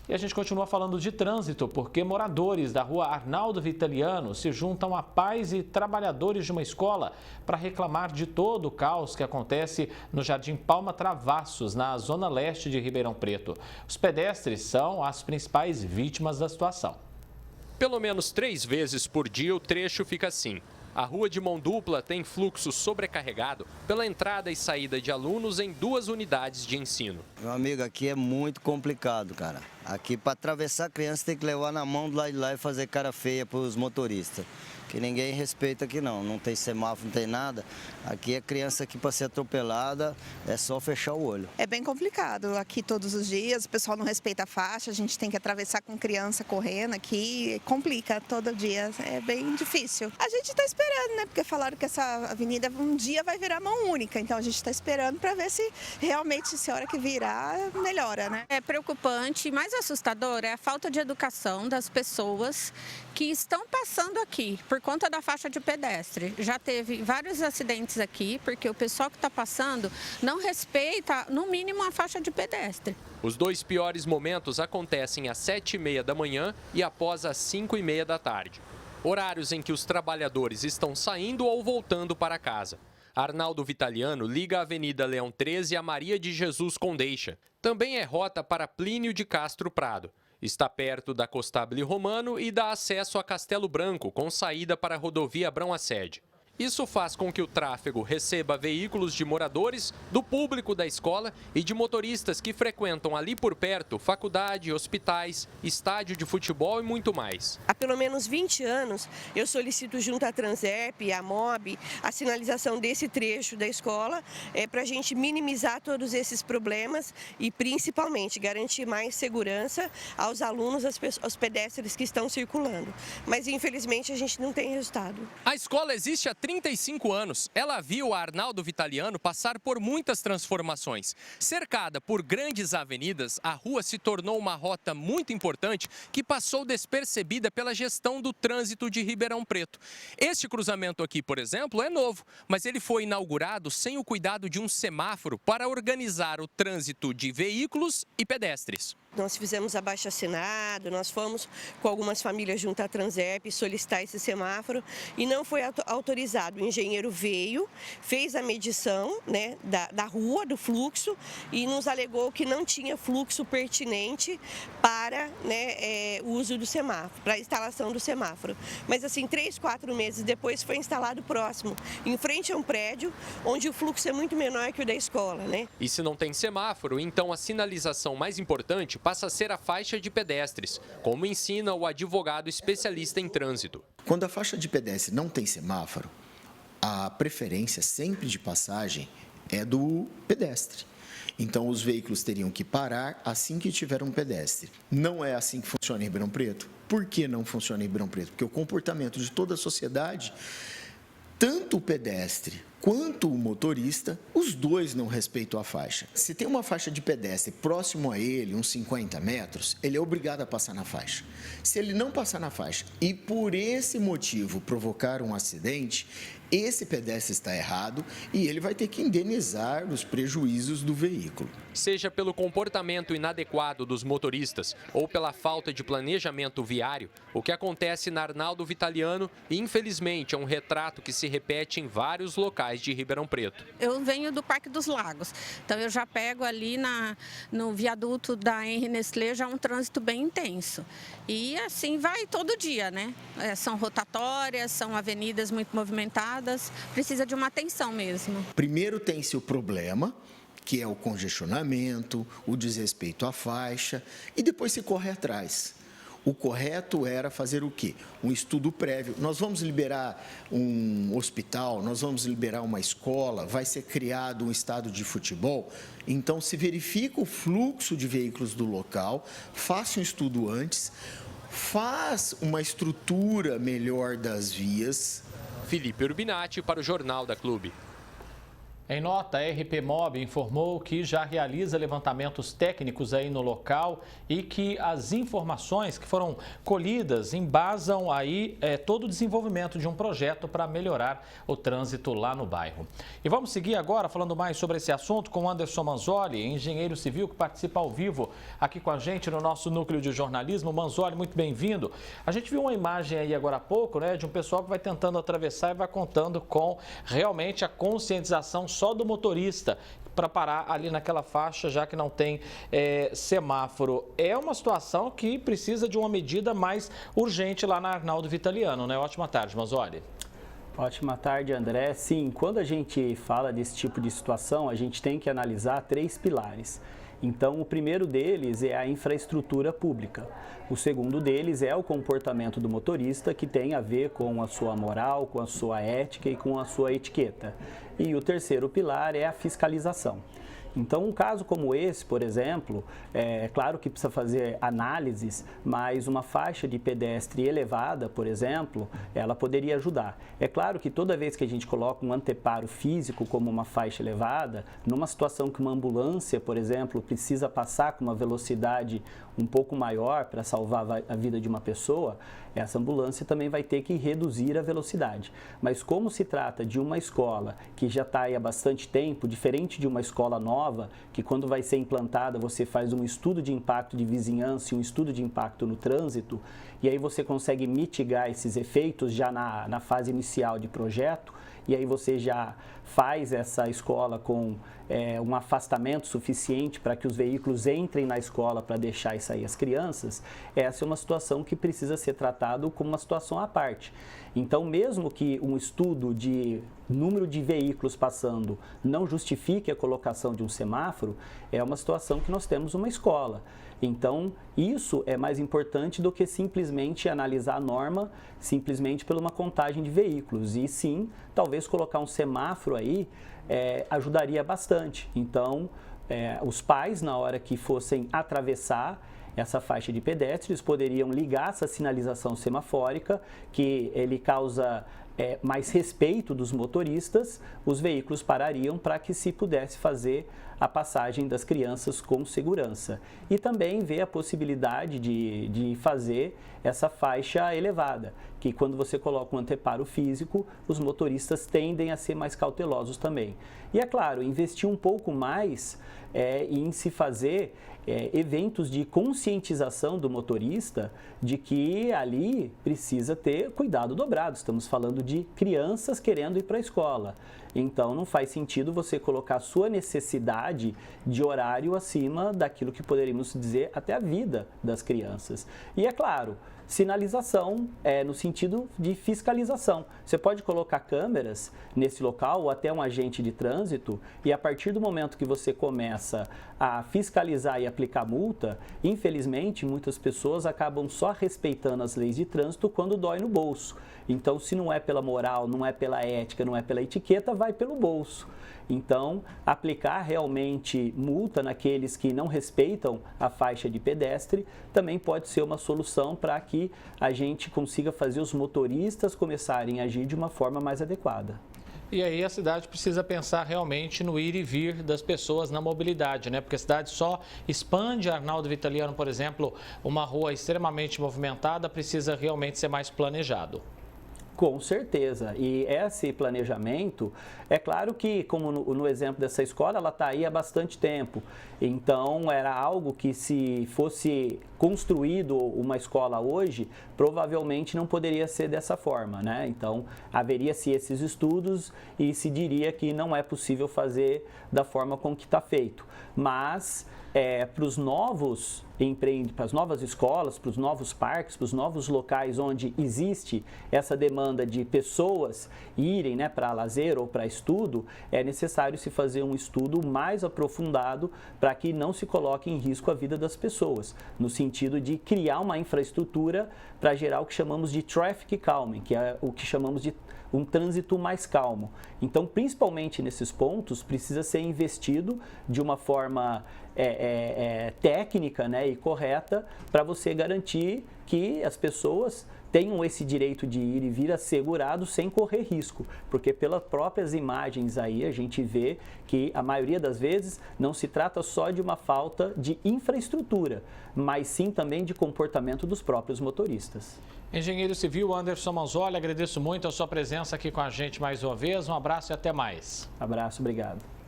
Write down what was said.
E a gente continua falando de trânsito, porque moradores da rua Arnaldo Vitaliano se juntam a pais e trabalhadores de uma escola para reclamar de todo o caos que acontece no Jardim Palma Travassos, na zona leste de Ribeirão Preto. Os pedestres são as principais vítimas da situação. Pelo menos 3 vezes por dia o trecho fica assim. A rua de mão dupla tem fluxo sobrecarregado pela entrada e saída de alunos em 2 unidades de ensino. Meu amigo, aqui é muito complicado, cara. Aqui para atravessar a criança tem que levar na mão do lado de lá e fazer cara feia para os motoristas. Que ninguém respeita aqui não tem semáforo, não tem nada. Aqui a criança aqui para ser atropelada é só fechar o olho. É bem complicado aqui todos os dias, o pessoal não respeita a faixa, a gente tem que atravessar com criança correndo aqui, complica todo dia, é bem difícil. A gente está esperando, né, porque falaram que essa avenida um dia vai virar mão única, então a gente está esperando para ver se realmente, se a hora que virar, melhora, né? É preocupante, mais assustador é a falta de educação das pessoas que estão passando aqui por conta da faixa de pedestre. Já teve vários acidentes aqui, porque o pessoal que está passando não respeita, no mínimo, a faixa de pedestre. Os 2 piores momentos acontecem às 7h30 da manhã e após as 5h30 da tarde. Horários em que os trabalhadores estão saindo ou voltando para casa. Arnaldo Vitaliano liga a Avenida Leão 13 a Maria de Jesus Condeixa. Também é rota para Plínio de Castro Prado. Está perto da Costabile Romano e dá acesso a Castelo Branco, com saída para a rodovia Abrão Assede. Isso faz com que o tráfego receba veículos de moradores, do público da escola e de motoristas que frequentam ali por perto faculdade, hospitais, estádio de futebol e muito mais. Há pelo menos 20 anos eu solicito junto à Transerp, à MOB, a sinalização desse trecho da escola para a gente minimizar todos esses problemas e principalmente garantir mais segurança aos alunos, aos pedestres que estão circulando. Mas infelizmente a gente não tem resultado. A escola existe há 35 anos. Ela viu a Arnaldo Vitaliano passar por muitas transformações. Cercada por grandes avenidas, a rua se tornou uma rota muito importante que passou despercebida pela gestão do trânsito de Ribeirão Preto. Este cruzamento aqui, por exemplo, é novo, mas ele foi inaugurado sem o cuidado de um semáforo para organizar o trânsito de veículos e pedestres. Nós fizemos abaixo-assinado, nós fomos com algumas famílias junto à Transerp solicitar esse semáforo e não foi autorizado. O engenheiro veio, fez a medição, né, da rua, do fluxo e nos alegou que não tinha fluxo pertinente para, né, o uso do semáforo, para a instalação do semáforo. Mas assim, 3, 4 meses depois foi instalado próximo, em frente a um prédio onde o fluxo é muito menor que o da escola, né? E se não tem semáforo, então a sinalização mais importante passa a ser a faixa de pedestres, como ensina o advogado especialista em trânsito. Quando a faixa de pedestre não tem semáforo, a preferência sempre de passagem é do pedestre. Então, os veículos teriam que parar assim que tiver um pedestre. Não é assim que funciona em Ribeirão Preto. Por que não funciona em Ribeirão Preto? Porque o comportamento de toda a sociedade, tanto o pedestre quanto o motorista, os dois não respeitam a faixa. Se tem uma faixa de pedestre próximo a ele, uns 50 metros, ele é obrigado a passar na faixa. Se ele não passar na faixa e por esse motivo provocar um acidente, esse pedestre está errado e ele vai ter que indenizar os prejuízos do veículo. Seja pelo comportamento inadequado dos motoristas ou pela falta de planejamento viário, o que acontece na Arnaldo Vitaliano, infelizmente, é um retrato que se repete em vários locais de Ribeirão Preto. Eu venho do Parque dos Lagos, então eu já pego ali no viaduto da Henri Nestlé já um trânsito bem intenso. E assim vai todo dia, né? São rotatórias, são avenidas muito movimentadas, precisa de uma atenção mesmo. Primeiro tem-se o problema, que é o congestionamento, o desrespeito à faixa, e depois se corre atrás. O correto era fazer o quê? Um estudo prévio. Nós vamos liberar um hospital, nós vamos liberar uma escola, vai ser criado um estádio de futebol. Então, se verifica o fluxo de veículos do local, faça um estudo antes, faz uma estrutura melhor das vias. Felipe Urbinati para o Jornal da Clube. Em nota, a RPMob informou que já realiza levantamentos técnicos aí no local e que as informações que foram colhidas embasam aí todo o desenvolvimento de um projeto para melhorar o trânsito lá no bairro. E vamos seguir agora falando mais sobre esse assunto com Anderson Manzoli, engenheiro civil que participa ao vivo aqui com a gente no nosso núcleo de jornalismo. Manzoli, muito bem-vindo. A gente viu uma imagem aí agora há pouco, né, de um pessoal que vai tentando atravessar e vai contando com realmente a conscientização só do motorista para parar ali naquela faixa, já que não tem semáforo. É uma situação que precisa de uma medida mais urgente lá na Arnaldo Vitaliano, né? Ótima tarde, Manzoli. Ótima tarde, André. Sim, quando a gente fala desse tipo de situação, a gente tem que analisar 3 pilares. Então, o primeiro deles é a infraestrutura pública. O segundo deles é o comportamento do motorista, que tem a ver com a sua moral, com a sua ética e com a sua etiqueta. E o terceiro pilar é a fiscalização. Então, um caso como esse, por exemplo, é claro que precisa fazer análises, mas uma faixa de pedestre elevada, por exemplo, ela poderia ajudar. É claro que toda vez que a gente coloca um anteparo físico como uma faixa elevada, numa situação que uma ambulância, por exemplo, precisa passar com uma velocidade um pouco maior para salvar a vida de uma pessoa, essa ambulância também vai ter que reduzir a velocidade. Mas como se trata de uma escola que já está aí há bastante tempo, diferente de uma escola nova, que quando vai ser implantada você faz um estudo de impacto de vizinhança e um estudo de impacto no trânsito, e aí você consegue mitigar esses efeitos já na fase inicial de projeto, e aí você já faz essa escola com um afastamento suficiente para que os veículos entrem na escola para deixar e sair as crianças, essa é uma situação que precisa ser tratada como uma situação à parte. Então, mesmo que um estudo de número de veículos passando não justifique a colocação de um semáforo, é uma situação que nós temos uma escola. Então, isso é mais importante do que simplesmente analisar a norma simplesmente por uma contagem de veículos. E sim, talvez colocar um semáforo aí ajudaria bastante. Então, os pais, na hora que fossem atravessar essa faixa de pedestres, poderiam ligar essa sinalização semafórica, que ele causa mais respeito dos motoristas, os veículos parariam para que se pudesse fazer a passagem das crianças com segurança. E também ver a possibilidade de fazer essa faixa elevada, que quando você coloca um anteparo físico, os motoristas tendem a ser mais cautelosos também. E é claro, investir um pouco mais em se fazer eventos de conscientização do motorista de que ali precisa ter cuidado dobrado. Estamos falando de crianças querendo ir para a escola. Então, não faz sentido você colocar a sua necessidade de horário acima daquilo que poderíamos dizer até a vida das crianças. E é claro, sinalização no sentido de fiscalização. Você pode colocar câmeras nesse local ou até um agente de trânsito e a partir do momento que você começa a fiscalizar e aplicar multa, infelizmente muitas pessoas acabam só respeitando as leis de trânsito quando dói no bolso. Então, se não é pela moral, não é pela ética, não é pela etiqueta, vai pelo bolso. Então, aplicar realmente multa naqueles que não respeitam a faixa de pedestre também pode ser uma solução para que a gente consiga fazer os motoristas começarem a agir de uma forma mais adequada. E aí a cidade precisa pensar realmente no ir e vir das pessoas na mobilidade, né? Porque a cidade só expande. Arnaldo Vitaliano, por exemplo, uma rua extremamente movimentada, precisa realmente ser mais planejado. Com certeza, e esse planejamento, é claro que, como no exemplo dessa escola, ela está aí há bastante tempo, então era algo que se fosse construído uma escola hoje, provavelmente não poderia ser dessa forma, né? Então, haveria-se esses estudos e se diria que não é possível fazer da forma como que está feito, mas para os novos para as novas escolas, para os novos parques, para os novos locais onde existe essa demanda de pessoas irem, né, para lazer ou para estudo, é necessário se fazer um estudo mais aprofundado para que não se coloque em risco a vida das pessoas, no sentido de criar uma infraestrutura para gerar o que chamamos de traffic calming, que é o que chamamos de um trânsito mais calmo. Então, principalmente nesses pontos, precisa ser investido de uma forma técnica, né, e correta para você garantir que as pessoas tenham esse direito de ir e vir assegurado sem correr risco, porque pelas próprias imagens aí a gente vê que a maioria das vezes não se trata só de uma falta de infraestrutura, mas sim também de comportamento dos próprios motoristas. Engenheiro civil Anderson Manzoli, agradeço muito a sua presença aqui com a gente mais uma vez. Um abraço e até mais. Abraço, obrigado.